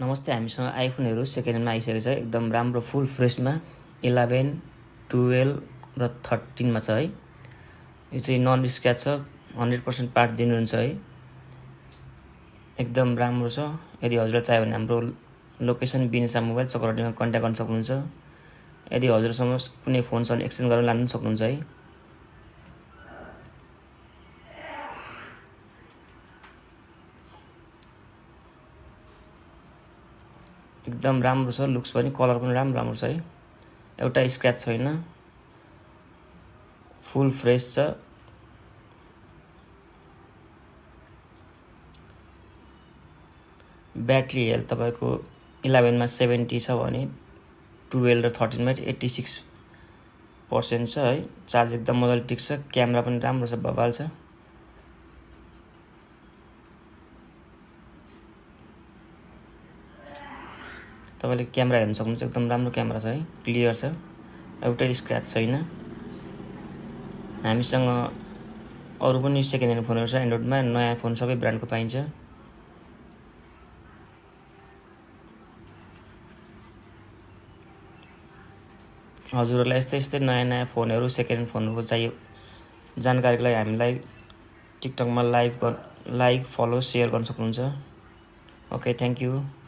नमस्ते, हामीसँग आइफोनहरू सेकेन्ड ह्यान्डमा आइसकेको छ। एकदम राम्रो फुल फ्रेसमा 11, 12 र 13मा छ है। यो चाहिँ नन स्क्रैच छ, 100% पार्ट जेन्युन छ है। एकदम राम्रो छ। यदि हजुरलाई चाहियो भने हाम्रो लोकेसन बिनिसा मोबाइल चक्रहट्टीमा कन्ट्याक्ट गर्न सक्नुहुन्छ। यदि हजुरसँग कुनै फोन छ भने एक्सचेन्ज गरेर लान सक्नुहुन्छ है। एकदम राम्रो छ, लुक्स पनि कलर पनि राम्रो छ है। एउटा स्क्रैच छैन, फुल फ्रेस छ। ब्याट्री हेल्थ तपाईको 11 मा 70 छ भने 12 र 13 मा 86% छ है। चार्ज एकदम मजाले टिक्छ, क्यामेरा पनि राम्रो छ, बबाल छ। तपाईले क्यामेरा हेर्न सक्नुहुन्छ, एकदम राम्रो क्यामेरा छ है, क्लियर छ, एउटै स्क्रैच छैन। हामीसँग अरु पनि सेकेन्ड ह्यान्ड फोनहरु छ एन्ड्रोइडमा, नयाँ फोन सबै ब्रान्डको पाइन्छ। हजुरहरुलाई यस्तै नयाँ फोनहरु सेकेन्ड ह्यान्ड फोनहरुको चाहियो जानकारीको लागि हामीलाई टिकटकमा लाइक, फलो, शेयर गर्न सक्नुहुन्छ। Okay, thank you.